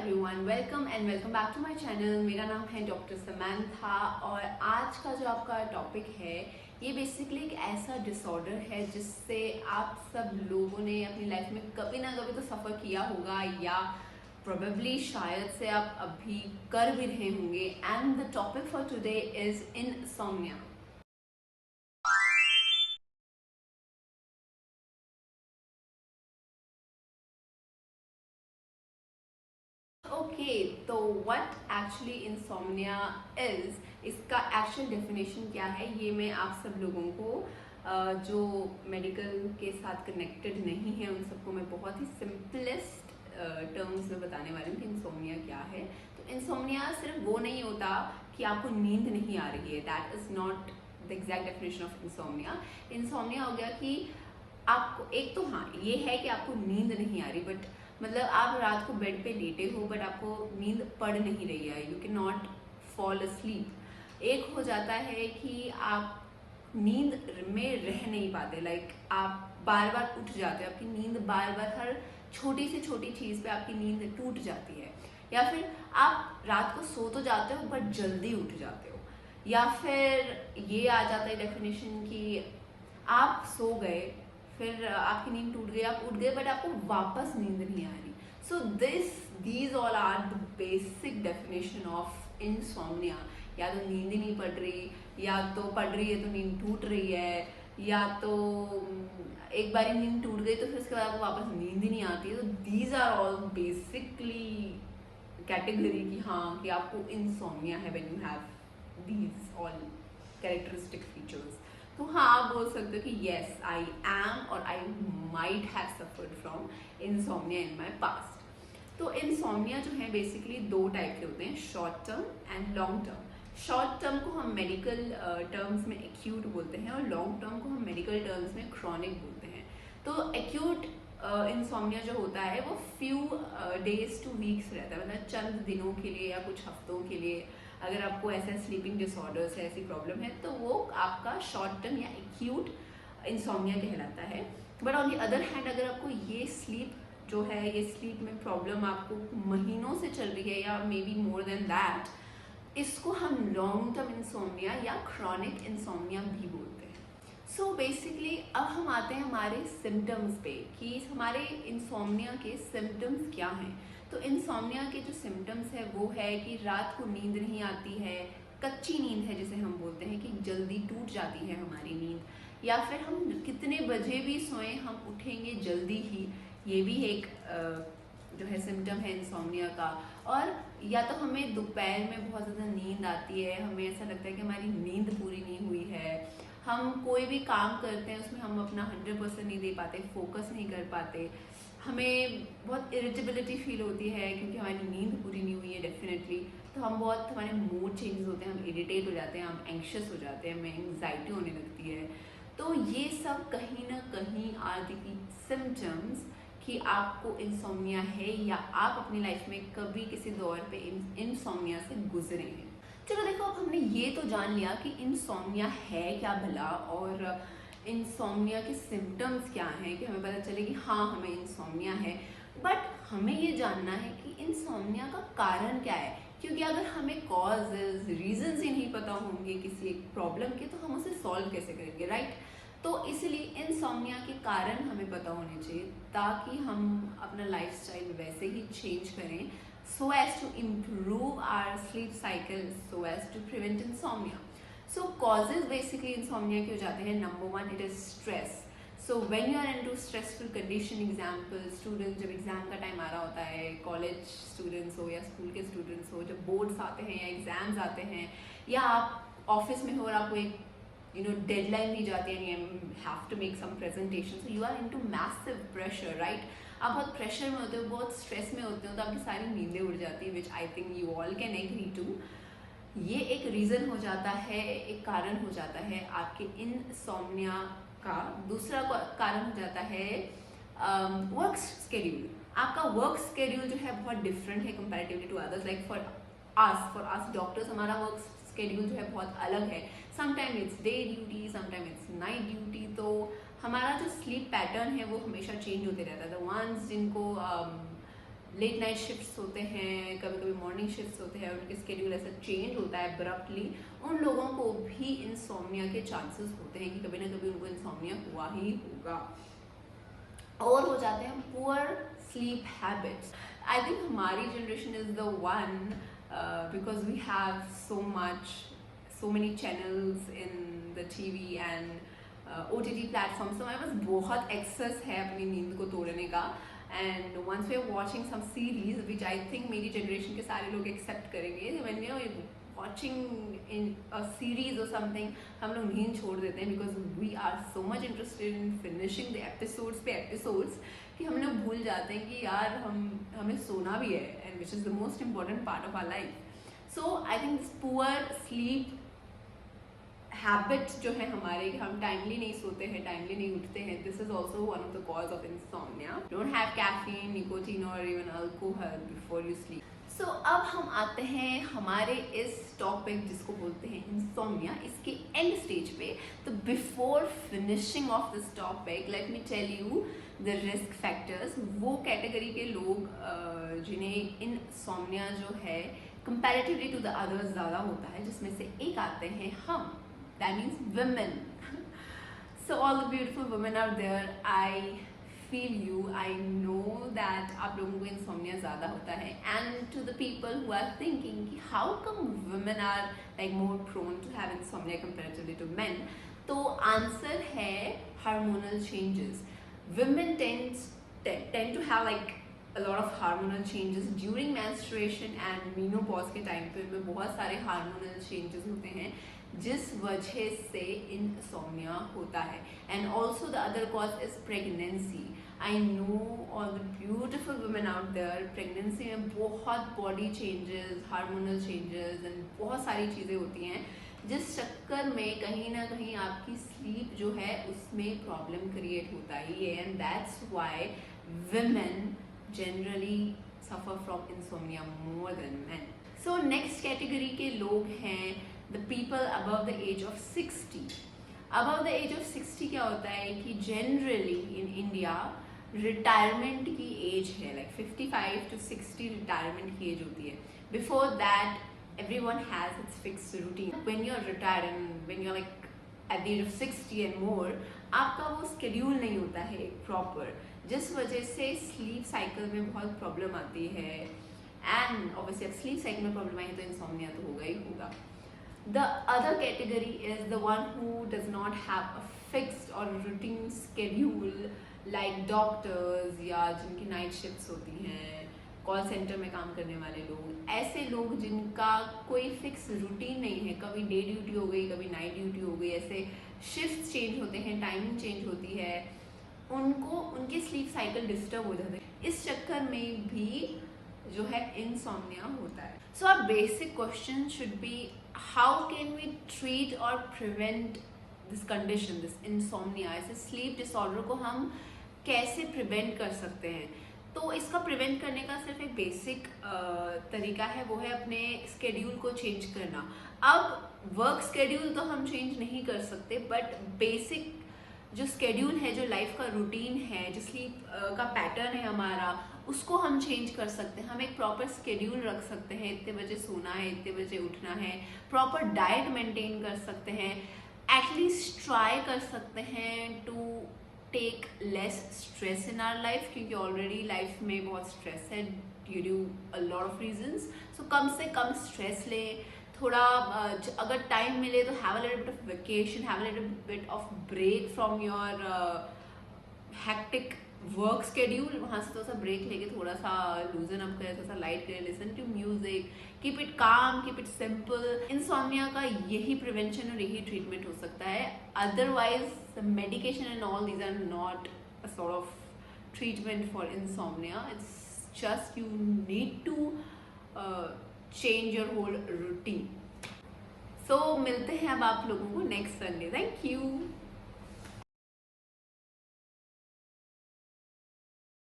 Everyone, welcome back to my channel. मेरा नाम है डॉक्टर समंथा और आज का जो आपका टॉपिक है ये बेसिकली एक ऐसा डिसऑर्डर है जिससे आप सब लोगों ने अपनी लाइफ में कभी ना कभी तो सफ़र किया होगा या प्रोबेबली शायद से आप अभी कर भी रहे होंगे। And the topic for today is insomnia. Okay, तो व्हाट एक्चुअली इंसोम्निया इज, इसका एक्चुअल डेफिनेशन क्या है, ये मैं आप सब लोगों को जो मेडिकल के साथ कनेक्टेड नहीं है उन सबको मैं बहुत ही सिंपलेस्ट टर्म्स में बताने वाली हूँ कि इंसोम्निया क्या है। तो इंसोम्निया सिर्फ वो नहीं होता कि आपको नींद नहीं आ रही है, that is not the exact definition of insomnia. Insomnia हो गया कि आपको एक तो हाँ ये है कि आपको नींद नहीं आ रही, बट मतलब आप रात को बेड पे लेटे हो बट आपको नींद पड़ नहीं रही है, you can not fall asleep. एक हो जाता है कि आप नींद में रह नहीं पाते, लाइक आप बार बार उठ जाते हो, आपकी नींद बार बार हर छोटी से छोटी चीज़ पे आपकी नींद टूट जाती है। या फिर आप रात को सो तो जाते हो बट जल्दी उठ जाते हो। या फिर ये आ जाता है डेफिनेशन कि आप सो गए, फिर आपकी नींद टूट गई, आप उठ गए बट आपको वापस नींद नहीं आ रही। So these all are the basic definition of insomnia. या तो नींद ही नहीं पड़ रही, या तो पड़ रही है तो नींद टूट रही है, या तो एक बार नींद टूट गई तो फिर उसके बाद आपको वापस नींद ही नहीं आती। तो these are all basically category कि हाँ कि आपको इंसोम्निया है when you have these all characteristic features. तो हाँ आप बोल सकते हो कि येस आई एम और I might have suffered from insomnia in my past. तो इंसोम्निया जो है बेसिकली दो टाइप के होते हैं, short term and long term. Short term को हम मेडिकल टर्म्स में एक्यूट बोलते हैं और लॉन्ग टर्म को हम मेडिकल टर्म्स में क्रॉनिक बोलते हैं। तो एक्यूट इंसोम्निया जो होता है वो फ्यू डेज टू वीक्स रहता है, मतलब चंद दिनों के लिए या कुछ हफ्तों के लिए। अगर आपको ऐसा स्लीपिंग डिसऑर्डर्स है, ऐसी प्रॉब्लम है, तो वो आपका शॉर्ट टर्म या एक्यूट इंसोम्निया कहलाता है। But on the other hand अगर आपको ये स्लीप जो है, ये स्लीप में प्रॉब्लम आपको महीनों से चल रही है या may be more than that, इसको हम लॉन्ग टर्म इंसोम्निया या क्रॉनिक इंसोम्निया भी बोलते हैं। सो बेसिकली अब हम आते हैं हमारे सिम्टम्स पे कि हमारे इंसोम्निया के सिम्टम्स क्या हैं। तो इंसोम्निया के जो सिम्टम्स है वो है कि रात को नींद नहीं आती है, कच्ची नींद है जिसे हम बोलते हैं कि जल्दी टूट जाती है हमारी नींद, या फिर हम कितने बजे भी सोएं हम उठेंगे जल्दी ही, ये भी एक जो है सिम्टम है इंसोम्निया का। और या तो हमें दोपहर में बहुत ज़्यादा नींद आती है, हमें ऐसा लगता है कि हमारी नींद पूरी नहीं हुई है, हम कोई भी काम करते हैं उसमें हम अपना 100% नहीं दे पाते, फोकस नहीं कर पाते, हमें बहुत इरिटेबिलिटी फील होती है क्योंकि हमारी नींद पूरी नहीं हुई है डेफिनेटली। तो हम बहुत, हमारे मूड चेंजेस होते हैं, हम इरिटेट हो जाते हैं, हम एंक्शस हो जाते हैं, हमें एंग्जाइटी होने लगती है। तो ये सब कहीं ना कहीं आर दी सिम्टम्स कि आपको इंसोम्निया है या आप अपनी लाइफ में कभी किसी दौर पे इंसोम्निया से गुजरे हैं। चलो देखो, अब हमने ये तो जान लिया कि इंसोम्निया है क्या भला और इंसोम्निया के सिम्टम्स क्या हैं, कि हमें पता चले कि हाँ हमें इंसोम्निया है। बट हमें ये जानना है कि इंसोम्निया का कारण क्या है, क्योंकि अगर हमें कॉजेज रीजंस ही नहीं पता होंगे किसी एक प्रॉब्लम के तो हम उसे सॉल्व कैसे करेंगे, राइट। तो इसलिए इंसोम्निया के कारण हमें पता होने चाहिए ताकि हम अपना लाइफस्टाइल वैसे ही चेंज करें so as to improve our sleep cycle, so as to prevent insomnia. So causes basically insomnia के हो जाते हैं, number one it is stress. So when you are into stressful condition, example students जब exam का time आ रहा होता है, college students हो या स्कूल के स्टूडेंट्स हो, जब बोर्ड्स आते हैं या एग्जाम्स आते हैं, या आप ऑफिस में हो और आपको एक डेडलाइन दी जाती है and you have to make some presentation, so you are into massive pressure, right. आप बहुत प्रेशर में होते हो, बहुत स्ट्रेस में होते हो, तो आपकी सारी नींदें उड़ जाती है, which I think you all can agree to. ये एक रीज़न हो जाता है, एक कारण हो जाता है आपके इंसोम्निया का। दूसरा कारण हो जाता है वर्क स्केड्यूल। आपका वर्क स्केड्यूल जो है बहुत डिफरेंट है comparatively to others, like for us doctors हमारा वर्क स्केड्यूल जो है बहुत अलग है। Sometime it's day duty, sometime it's night duty, तो हमारा जो स्लीप पैटर्न है वो हमेशा चेंज होते रहता है। द वंस जिनको लेट नाइट शिफ्ट्स होते हैं, कभी कभी मॉर्निंग शिफ्ट्स होते हैं, उनके स्केड्यूल ऐसा चेंज होता है अब्रप्टली, उन लोगों को भी इंसोम्निया के चांसेस होते हैं कि कभी ना कभी उनको इंसोम्निया हुआ ही होगा। और हो जाते हैं poor sleep habits. I think हमारी generation is the one because we have so many channels in the TV and OTT platform, तो हमारे पास बहुत एक्सेस है अपनी नींद को तोड़ने का। And once we are watching some series which I think मेरी जनरेशन के सारे लोग एक्सेप्ट करेंगे, when we are watching in a series और समथिंग, हम लोग नींद छोड़ देते हैं because we are so much interested in finishing the episodes पे एपिसोड्स कि हम लोग भूल जाते हैं कि यार हमें सोना भी है, and which is the most important part of our life. So I think this poor sleep habits जो है हमारे, हम टाइमली नहीं सोते हैं, टाइमली नहीं उठते हैं, this is also one of the cause of insomnia. Don't have caffeine, nicotine और even alcohol before you sleep. So अब हम आते हैं हमारे इस टॉपिक जिसको बोलते हैं इंसोम्निया, इसके एंड स्टेज पे। तो before finishing off this topic let me tell you the risk factors. वो कैटेगरी के लोग जिन्हें इंसोम्निया जो है कंपैरेटिवली टू द अदर्स ज़्यादा होता है, जिसमें से एक आते हैं हम, that means women. So all the beautiful women out there, I feel you, I know that आप लोगों को insomnia ज़्यादा होता है। And to the people who are thinking कि how come women are like more prone to have insomnia comparatively to men, तो answer है hormonal changes. Women tend to have like a lot of hormonal changes during menstruation and menopause के time पे में बहुत सारे hormonal changes होते हैं जिस वजह से इंसोम्निया होता है। And also the other cause is pregnancy. I know all the beautiful women out there, pregnancy में बहुत body changes, hormonal changes and बहुत सारी चीज़ें होती हैं जिस चक्कर में कहीं ना कहीं आपकी स्लीप जो है उसमें प्रॉब्लम क्रिएट होता ही है। And that's why women generally suffer from insomnia more than men. So next category के लोग हैं the people above the age of 60. Above the age of 60 क्या होता है कि generally in India retirement की age है, like 55 to 60 retirement की age होती है. Before that everyone has its fixed routine. When you're retired and when you're like at the age of 60 and more, आपका वो schedule नहीं होता है proper, जिस वजह से स्लीप साइकिल में बहुत प्रॉब्लम आती है। एंड ऑब्वियसली अब स्लीप साइकिल में प्रॉब्लम आई तो इंसोम्निया तो होगा ही होगा। The other category is the one who does not have a fixed और रूटीन स्केड्यूल, लाइक डॉक्टर्स या जिनकी नाइट शिफ्ट्स होती हैं, कॉल सेंटर में काम करने वाले लोग, ऐसे लोग जिनका कोई फिक्स रूटीन नहीं है, कभी डे ड्यूटी हो गई, कभी नाइट ड्यूटी हो गई, ऐसे शिफ्ट चेंज होते हैं, टाइमिंग चेंज होती है, उनको उनके स्लीप साइकिल डिस्टर्ब हो जाते हैं। इस चक्कर में भी जो है इंसोम्निया होता है। So our basic question should be how can we treat और prevent this condition, this insomnia, ऐसे स्लीप डिसऑर्डर को हम कैसे प्रिवेंट कर सकते हैं। तो इसका प्रिवेंट करने का सिर्फ एक बेसिक तरीका है, वो है अपने स्केड्यूल को चेंज करना। अब वर्क स्केड्यूल तो हम चेंज नहीं कर सकते, बट बेसिक जो स्केड्यूल है, जो लाइफ का रूटीन है, जो स्लीप का पैटर्न है हमारा, उसको हम चेंज कर सकते हैं। हम एक प्रॉपर स्केड्यूल रख सकते हैं, इतने बजे सोना है, इतने बजे उठना है, प्रॉपर डाइट मेंटेन कर सकते हैं, एटलीस्ट ट्राई कर सकते हैं to take less stress in our life, क्योंकि ऑलरेडी लाइफ में बहुत स्ट्रेस है due to a lot of reasons. So कम से कम स्ट्रेस ले, थोड़ा अगर टाइम मिले तो have a little bit of vacation, have a little bit of break from your hectic work schedule, वहाँ से थोड़ा सा ब्रेक लेके थोड़ा सा लूजन अप करें, थोड़ा सा लाइट करें, listen to music, keep it calm, keep it simple. Insomnia का यही प्रिवेंशन और यही ट्रीटमेंट हो सकता है। Otherwise the medication and all these are not a sort of treatment for insomnia, it's just you need to change your whole routine. So मिलते हैं अब आप लोगों को नेक्स्ट संडे। Thank you.